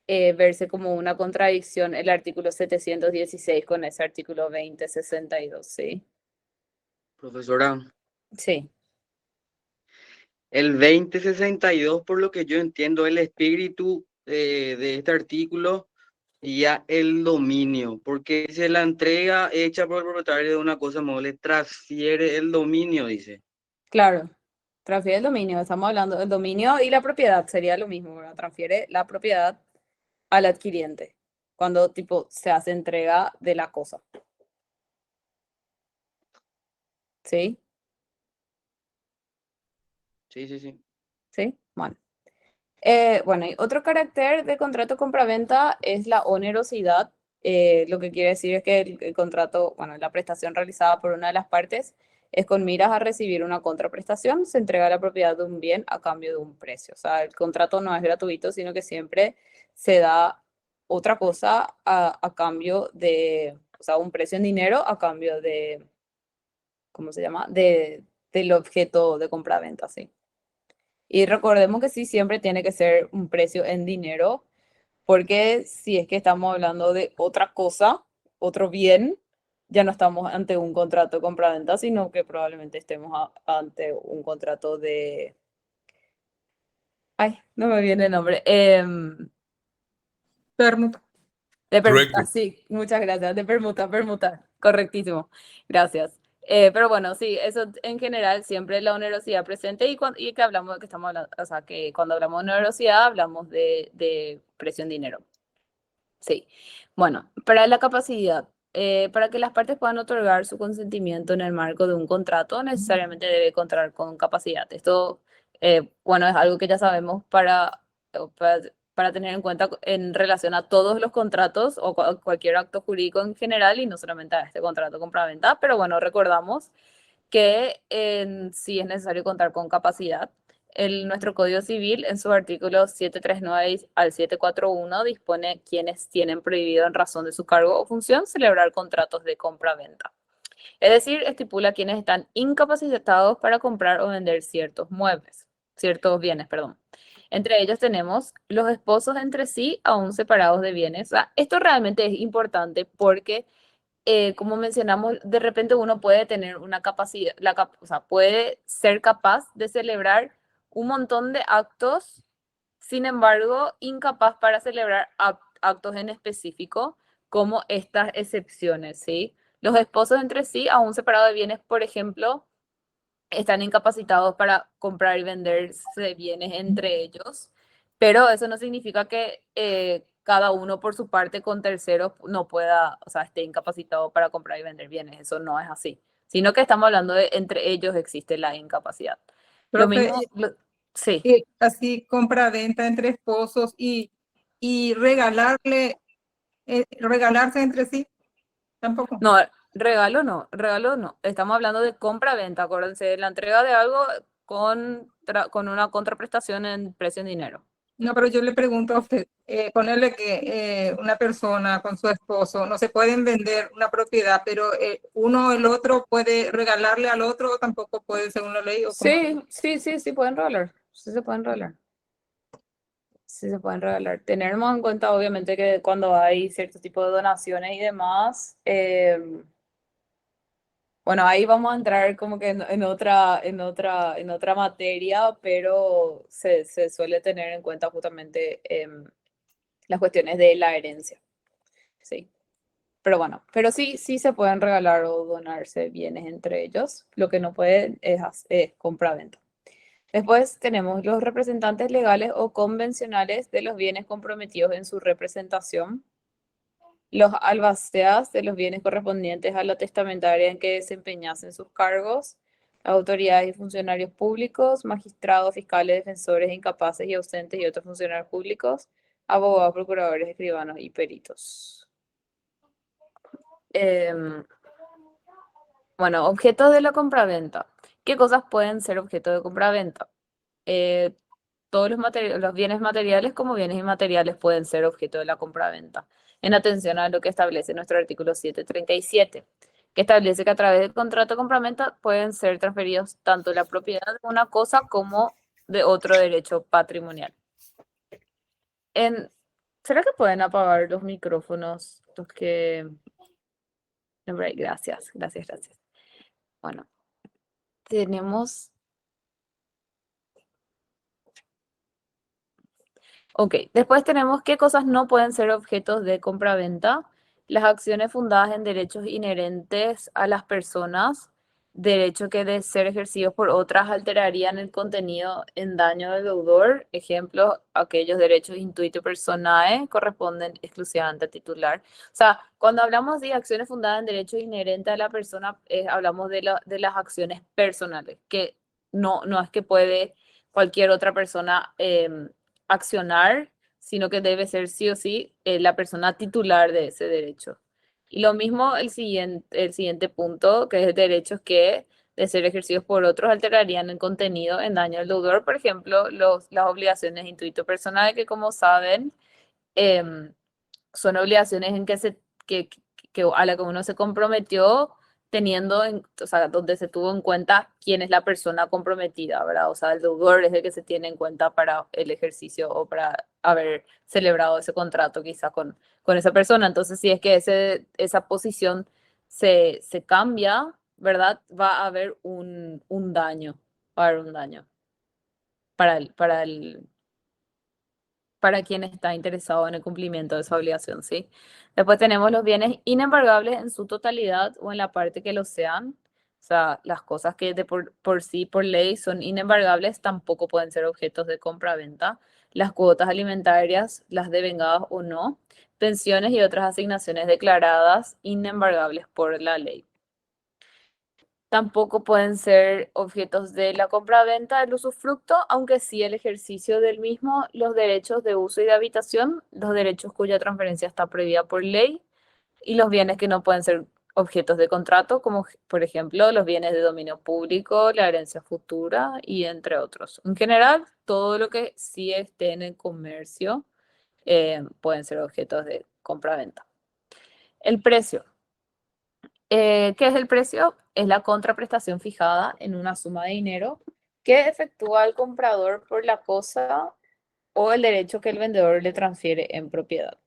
verse como una contradicción el artículo 716 con ese artículo 2062, ¿sí? Profesora, Sí. el 2062, por lo que yo entiendo, el espíritu de este artículo sería el dominio, porque si la entrega hecha por el propietario de una cosa mueble transfiere el dominio, dice. Claro, transfiere el dominio, estamos hablando del dominio y la propiedad, sería lo mismo, ¿verdad? Transfiere la propiedad al adquiriente, cuando tipo se hace entrega de la cosa. ¿Sí? Sí, sí, sí. ¿Sí? Bueno. Bueno, y otro carácter de contrato compraventa es la onerosidad. Lo que quiere decir es que el contrato, bueno, la prestación realizada por una de las partes es con miras a recibir una contraprestación, se entrega la propiedad de un bien a cambio de un precio. O sea, el contrato no es gratuito, sino que siempre se da otra cosa a cambio de, o sea, un precio en dinero a cambio de, ¿cómo se llama? Del objeto de compraventa, sí. Y recordemos que sí, siempre tiene que ser un precio en dinero, porque si es que estamos hablando de otra cosa, otro bien, ya no estamos ante un contrato de compraventa, sino que probablemente estemos ante un contrato de... Ay, no me viene el nombre. Permuta. De permuta, Trueque. sí, muchas gracias. De permuta, correctísimo. Gracias. Pero bueno, sí, eso en general siempre la onerosidad presente y que hablamos, que estamos hablando, o sea, que cuando hablamos de onerosidad hablamos de precio en dinero. Sí. Bueno, para la capacidad, para que las partes puedan otorgar su consentimiento en el marco de un contrato, necesariamente debe contar con capacidad. Esto, bueno, es algo que ya sabemos para tener en cuenta en relación a todos los contratos o cualquier acto jurídico en general y no solamente a este contrato compraventa, pero bueno, recordamos que sí es necesario contar con capacidad. Nuestro Código Civil, en sus artículos 739 al 741, dispone quienes tienen prohibido en razón de su cargo o función celebrar contratos de compra-venta. Es decir, estipula quienes están incapacitados para comprar o vender ciertos bienes, perdón. Entre ellos tenemos los esposos entre sí, aún separados de bienes. O sea, esto realmente es importante porque como mencionamos, de repente uno puede tener una capacidad, o sea, puede ser capaz de celebrar un montón de actos, sin embargo, incapaz para celebrar actos en específico, como estas excepciones, ¿sí? Los esposos entre sí, aún separados de bienes, por ejemplo, están incapacitados para comprar y venderse bienes entre ellos, pero eso no significa que cada uno por su parte con terceros no pueda, o sea, esté incapacitado para comprar y vender bienes. Eso no es así, sino que estamos hablando de entre ellos existe la incapacidad. Lo Profe, mismo, sí. así compra-venta entre esposos y regalarse entre sí, tampoco. No, regalo no. Estamos hablando de compra-venta, acuérdense, de la entrega de algo con una contraprestación en precio en dinero. No, pero yo le pregunto a usted, ponerle que una persona con su esposo no se pueden vender una propiedad, pero uno o el otro puede regalarle al otro o tampoco puede según la ley. ¿O cómo? Sí, pueden regalar. Sí se pueden regalar. Sí se pueden regalar. Tenemos en cuenta, obviamente, que cuando hay cierto tipo de donaciones y demás, bueno, ahí vamos a entrar como que en otra materia, pero se suele tener en cuenta justamente las cuestiones de la herencia. Sí. Pero bueno, pero sí se pueden regalar o donarse bienes entre ellos. Lo que no pueden es compra-venta. Después tenemos los representantes legales o convencionales de los bienes comprometidos en su representación, los albaceas de los bienes correspondientes a la testamentaria en que desempeñasen sus cargos, autoridades y funcionarios públicos, magistrados, fiscales, defensores, incapaces y ausentes y otros funcionarios públicos, abogados, procuradores, escribanos y peritos. Bueno, objetos de la compraventa. ¿Qué cosas pueden ser objeto de compraventa? Todos los bienes materiales como bienes inmateriales pueden ser objeto de la compraventa, en atención a lo que establece nuestro artículo 737, que establece que a través del contrato de compraventa pueden ser transferidos tanto la propiedad de una cosa como de otro derecho patrimonial. ¿Será que pueden apagar los micrófonos? Los que... Gracias, gracias, gracias. Bueno, tenemos... Ok, después tenemos qué cosas no pueden ser objetos de compraventa. Las acciones fundadas en derechos inherentes a las personas, derechos que de ser ejercidos por otras alterarían el contenido en daño del deudor. Ejemplo, aquellos derechos intuito personae corresponden exclusivamente al titular. O sea, cuando hablamos de acciones fundadas en derechos inherentes a la persona, hablamos de las acciones personales, que no es que puede cualquier otra persona accionar, sino que debe ser sí o sí la persona titular de ese derecho. Y lo mismo el siguiente punto, que es derechos que de ser ejercidos por otros alterarían el contenido en daño al deudor, por ejemplo, las obligaciones de intuito personal, que como saben, son obligaciones en que a la que uno se comprometió teniendo, o sea, donde se tuvo en cuenta quién es la persona comprometida, ¿verdad? O sea, el deudor es el que se tiene en cuenta para el ejercicio o para haber celebrado ese contrato quizá con esa persona. Entonces, si es que esa posición se cambia, ¿verdad? Va a haber un daño, va a haber un daño para quien está interesado en el cumplimiento de esa obligación, ¿sí? Después tenemos los bienes inembargables en su totalidad o en la parte que lo sean. O sea, las cosas que por sí, por ley, son inembargables tampoco pueden ser objetos de compra-venta. Las cuotas alimentarias, las devengadas o no, pensiones y otras asignaciones declaradas inembargables por la ley. Tampoco pueden ser objetos de la compraventa del usufructo, aunque sí el ejercicio del mismo, los derechos de uso y de habitación, los derechos cuya transferencia está prohibida por ley, y los bienes que no pueden ser objetos de contrato, como por ejemplo los bienes de dominio público, la herencia futura y entre otros. En general, todo lo que sí esté en el comercio pueden ser objetos de compraventa. El precio. ¿Qué es el precio? Es la contraprestación fijada en una suma de dinero que efectúa el comprador por la cosa o el derecho que el vendedor le transfiere en propiedad.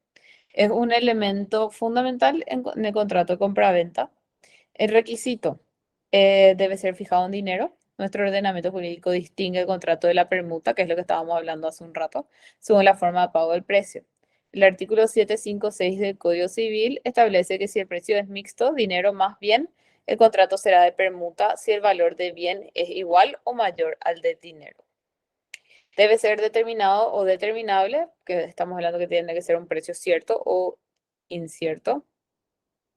Es un elemento fundamental en el contrato de compra-venta. El requisito debe ser fijado en dinero. Nuestro ordenamiento jurídico distingue el contrato de la permuta, que es lo que estábamos hablando hace un rato, según la forma de pago del precio. El artículo 756 del Código Civil establece que si el precio es mixto, dinero más bien, el contrato será de permuta si el valor de bien es igual o mayor al de dinero. Debe ser determinado o determinable, que estamos hablando que tiene que ser un precio cierto o incierto,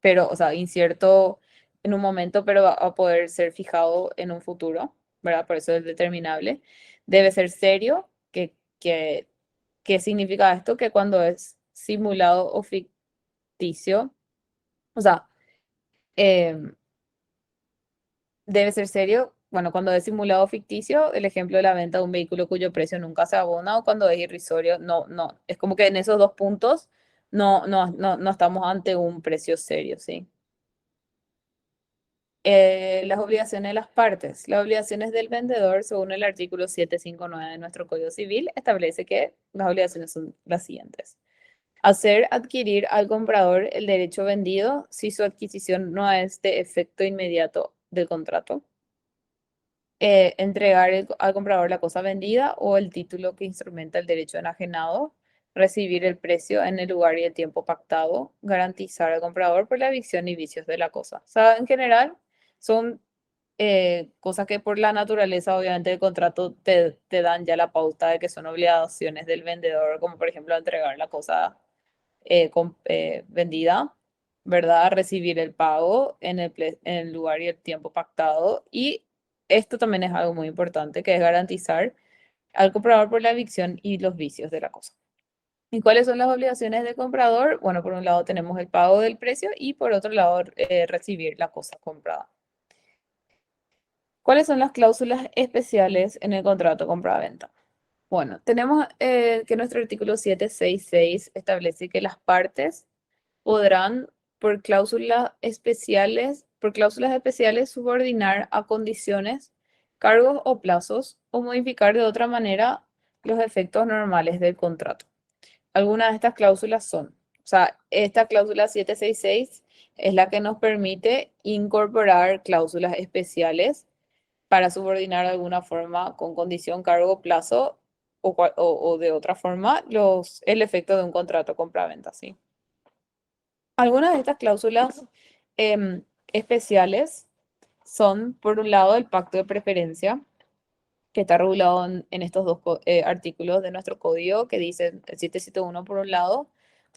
pero, o sea, incierto en un momento, pero va a poder ser fijado en un futuro, ¿verdad? Por eso es determinable. Debe ser serio, ¿qué significa esto? Que cuando es simulado o ficticio, o sea, debe ser serio. Bueno, cuando es simulado o ficticio, el ejemplo de la venta de un vehículo cuyo precio nunca se abona o cuando es irrisorio, no. Es como que en esos dos puntos no estamos ante un precio serio, ¿sí? Las obligaciones de las partes. Las obligaciones del vendedor, según el artículo 759 de nuestro Código Civil, establece que las obligaciones son las siguientes. Hacer adquirir al comprador el derecho vendido si su adquisición no es de efecto inmediato del contrato. Entregar al comprador la cosa vendida o el título que instrumenta el derecho enajenado. Recibir el precio en el lugar y el tiempo pactado. Garantizar al comprador por la evicción y vicios de la cosa. O sea, en general, son cosas que por la naturaleza, obviamente, del contrato te dan ya la pauta de que son obligaciones del vendedor, como por ejemplo entregar la cosa vendida, ¿verdad? Recibir el pago en el lugar y el tiempo pactado y esto también es algo muy importante, que es garantizar al comprador por la evicción y los vicios de la cosa. ¿Y cuáles son las obligaciones del comprador? Bueno, por un lado tenemos el pago del precio y por otro lado recibir la cosa comprada. ¿Cuáles son las cláusulas especiales en el contrato compra-venta? Bueno, tenemos que nuestro artículo 766 establece que las partes podrán, por cláusulas especiales, subordinar a condiciones, cargos o plazos o modificar de otra manera los efectos normales del contrato. Algunas de estas cláusulas son, o sea, esta cláusula 766 es la que nos permite incorporar cláusulas especiales para subordinar de alguna forma con condición, cargo, plazo o de otra forma el efecto de un contrato compra-venta, ¿sí? Algunas de estas cláusulas especiales son, por un lado, el pacto de preferencia, que está regulado en estos dos artículos de nuestro código, que dicen el 771 por un lado,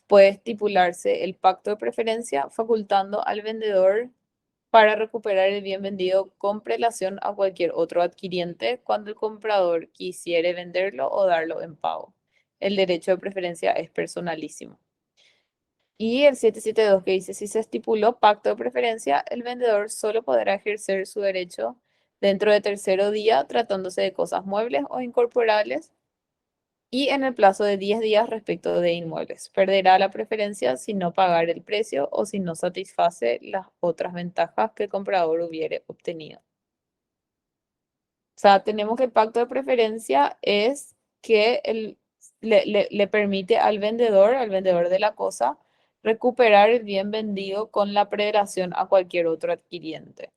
puede estipularse el pacto de preferencia facultando al vendedor para recuperar el bien vendido con prelación a cualquier otro adquiriente cuando el comprador quisiere venderlo o darlo en pago. El derecho de preferencia es personalísimo. Y el 772 que dice, si se estipuló pacto de preferencia, el vendedor solo podrá ejercer su derecho dentro de tercero día, tratándose de cosas muebles o incorporables, y en el plazo de 10 días respecto de inmuebles. Perderá la preferencia si no pagar el precio o si no satisface las otras ventajas que el comprador hubiere obtenido. O sea, tenemos que el pacto de preferencia es que le permite al vendedor de la cosa, recuperar el bien vendido con la prelación a cualquier otro adquiriente.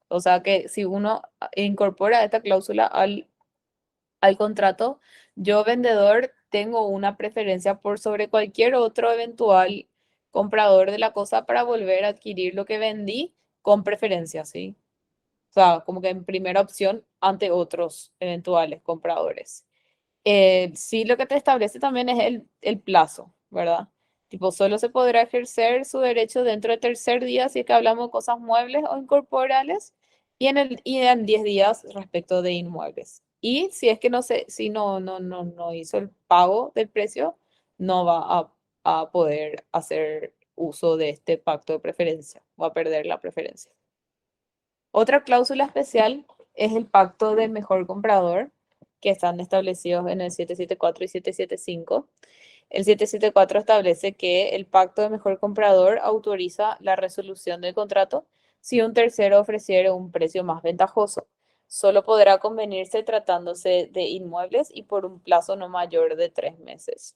O sea que si uno incorpora esta cláusula al contrato, yo vendedor tengo una preferencia por sobre cualquier otro eventual comprador de la cosa para volver a adquirir lo que vendí con preferencia, ¿sí? O sea, como que en primera opción ante otros eventuales compradores. Sí, lo que te establece también es el plazo, ¿verdad? Tipo, solo se podrá ejercer su derecho dentro del tercer día si es que hablamos de cosas muebles o incorporales y en 10 días respecto de inmuebles. Y si es que si no hizo el pago del precio, no va a poder hacer uso de este pacto de preferencia, va a perder la preferencia. Otra cláusula especial es el pacto de mejor comprador, que están establecidos en el 774 y 775. El 774 establece que el pacto de mejor comprador autoriza la resolución del contrato si un tercero ofreciere un precio más ventajoso. Solo podrá convenirse tratándose de inmuebles y por un plazo no mayor de 3 meses.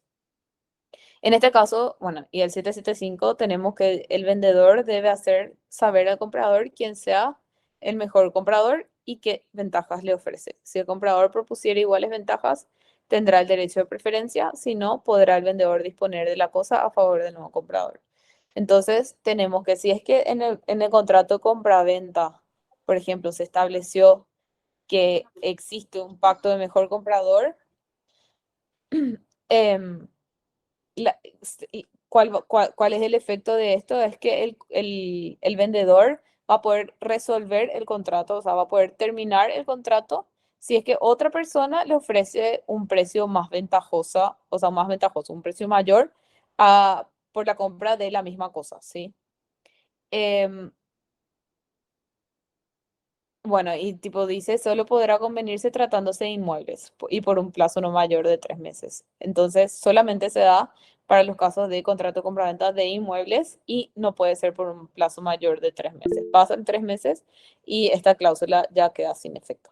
En este caso, bueno, y el 775 tenemos que el vendedor debe hacer saber al comprador quién sea el mejor comprador y qué ventajas le ofrece. Si el comprador propusiera iguales ventajas, tendrá el derecho de preferencia, si no, podrá el vendedor disponer de la cosa a favor del nuevo comprador. Entonces, tenemos que si es que en el contrato compra-venta, por ejemplo, se estableció que existe un pacto de mejor comprador, em, ¿cuál es el efecto de esto? Es que el vendedor va a poder resolver el contrato, o sea, va a poder terminar el contrato si es que otra persona le ofrece un precio más ventajoso, o sea, más ventajoso, un precio mayor por la compra de la misma cosa, ¿sí? Em, bueno, y tipo dice, solo podrá convenirse tratándose de inmuebles y por un plazo no mayor de 3 meses. Entonces, solamente se da para los casos de contrato de compraventa de inmuebles y no puede ser por un plazo mayor de 3 meses. Pasan 3 meses y esta cláusula ya queda sin efecto.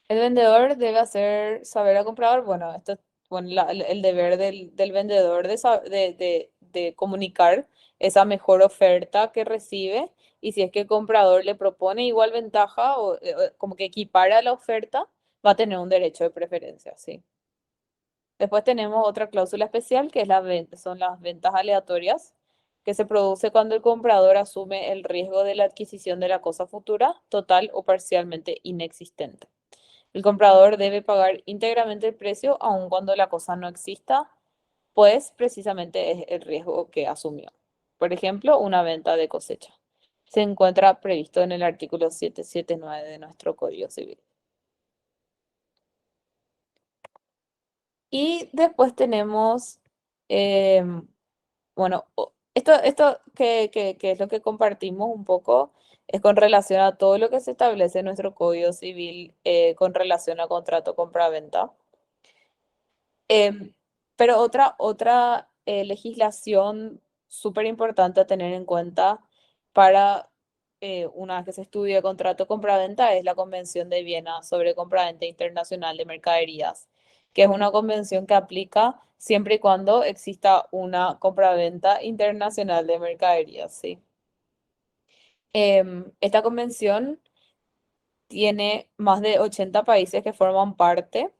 El vendedor debe hacer saber al comprador, bueno, el deber del vendedor de comunicar esa mejor oferta que recibe y si es que el comprador le propone igual ventaja o como que equipara la oferta, va a tener un derecho de preferencia, ¿sí? Después tenemos otra cláusula especial que son las ventas aleatorias, que se produce cuando el comprador asume el riesgo de la adquisición de la cosa futura, total o parcialmente inexistente. El comprador debe pagar íntegramente el precio aun cuando la cosa no exista, pues precisamente es el riesgo que asumió. Por ejemplo, una venta de cosecha. se encuentra previsto en el artículo 779 de nuestro Código Civil. Y después tenemos, bueno, esto que es lo que compartimos un poco, es con relación a todo lo que se establece en nuestro Código Civil con relación a contrato compra-venta. Pero otra legislación súper importante a tener en cuenta para una vez que se estudie contrato compra-venta es la Convención de Viena sobre compraventa internacional de mercaderías, que es una convención que aplica siempre y cuando exista una compraventa internacional de mercaderías, ¿sí? Esta convención tiene más de 80 países que forman parte.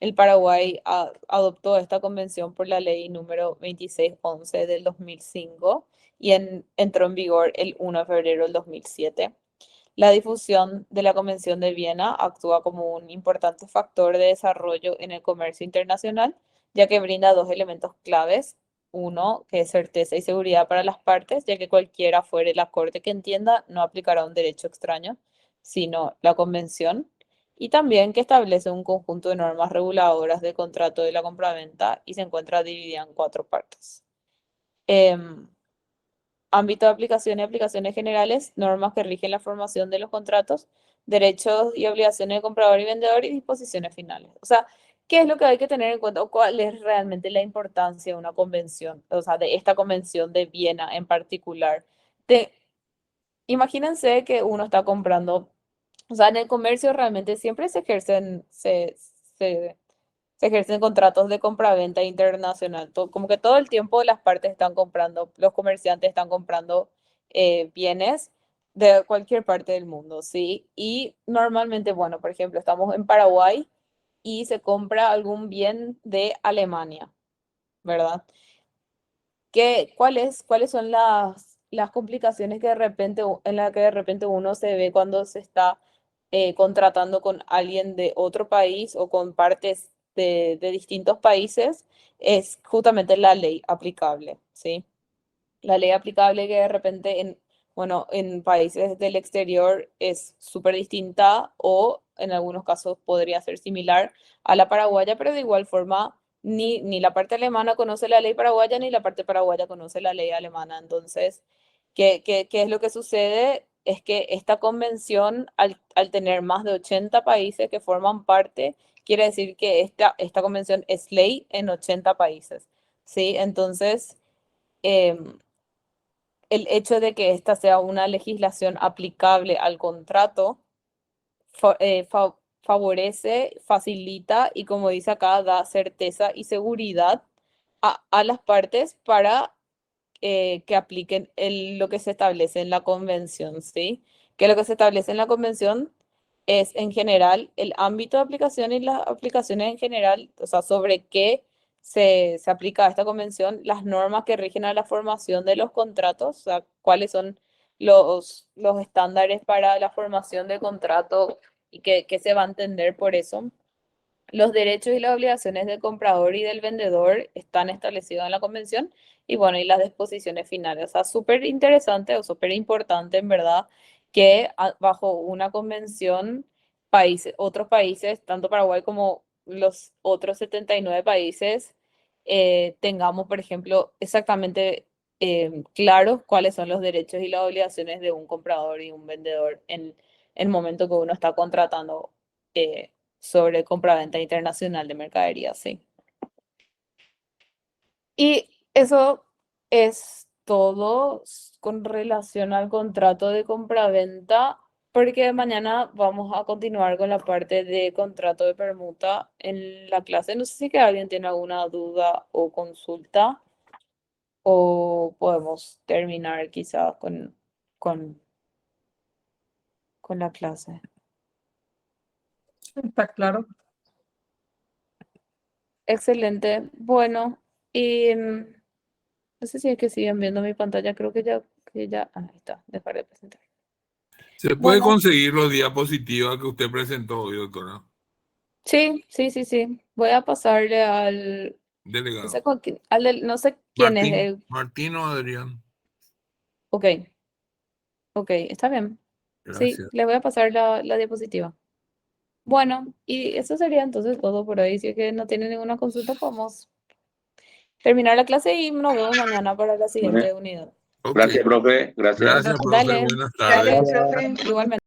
El Paraguay adoptó esta convención por la ley número 2611 del 2005 y entró en vigor el 1 de febrero del 2007. La difusión de la Convención de Viena actúa como un importante factor de desarrollo en el comercio internacional, ya que brinda dos elementos claves. Uno, que es certeza y seguridad para las partes, ya que cualquiera fuere la corte que entienda no aplicará un derecho extraño, sino la convención. Y también que establece un conjunto de normas reguladoras del contrato de la compraventa y se encuentra dividida en 4 partes. Ámbito de aplicación y aplicaciones generales, normas que rigen la formación de los contratos, derechos y obligaciones de comprador y vendedor y disposiciones finales. O sea, ¿qué es lo que hay que tener en cuenta o cuál es realmente la importancia de una convención, o sea, de esta convención de Viena en particular? Imagínense que uno está comprando, o sea, en el comercio realmente siempre se se ejercen contratos de compraventa internacional. Como que todo el tiempo las partes están comprando, los comerciantes están comprando bienes de cualquier parte del mundo, ¿sí? Y normalmente, bueno, por ejemplo, estamos en Paraguay y se compra algún bien de Alemania, ¿verdad? ¿Cuáles son las complicaciones que de repente, en la que de repente uno se ve cuando se está contratando con alguien de otro país o con partes de distintos países? Es justamente la ley aplicable, ¿sí? La ley aplicable que de repente bueno, en países del exterior es súper distinta o en algunos casos podría ser similar a la paraguaya, pero de igual forma ni la parte alemana conoce la ley paraguaya ni la parte paraguaya conoce la ley alemana. Entonces, ¿qué es lo que sucede? Es que esta convención, al tener más de 80 países que forman parte, quiere decir que esta convención es ley en 80 países, ¿sí? Entonces, em, el hecho de que esta sea una legislación aplicable al contrato favorece, facilita y, como dice acá, da certeza y seguridad a las partes para que apliquen lo que se establece en la convención, ¿sí? Que lo que se establece en la convención es en general el ámbito de aplicación y las aplicaciones en general, o sea, sobre qué se aplica a esta convención, las normas que rigen a la formación de los contratos, o sea, cuáles son los estándares para la formación de contrato y qué se va a entender por eso. Los derechos y las obligaciones del comprador y del vendedor están establecidos en la convención y bueno, y las disposiciones finales. O sea, súper interesante o súper importante en verdad que bajo una convención otros países, tanto Paraguay como los otros 79 países, tengamos, por ejemplo, exactamente claros cuáles son los derechos y las obligaciones de un comprador y un vendedor en el momento que uno está contratando. Sobre compraventa internacional de mercaderías, sí. Y eso es todo con relación al contrato de compraventa, porque mañana vamos a continuar con la parte de contrato de permuta en la clase. No sé si que alguien tiene alguna duda o consulta, o podemos terminar quizás con, con la clase. Está claro. Excelente. Bueno, y no sé si es que siguen viendo mi pantalla, creo que ya, ahí está, dejar de presentar. ¿Se puede Bueno, conseguir los diapositivas que usted presentó hoy, doctora? sí, sí, sí, sí. Voy a pasarle al, no sé, Delegado. no sé quién es, Martín o Adrián. ok, Ok, está bien. Sí, Gracias. les voy a pasar la diapositiva. Bueno, y eso sería entonces todo por hoy. Si es que no tienen ninguna consulta, podemos terminar la clase y nos vemos mañana para la siguiente unidad. Ok. Gracias, profe. Gracias. Gracias, profe. Dale, Buenas tardes. dale, Dale, profe. igualmente.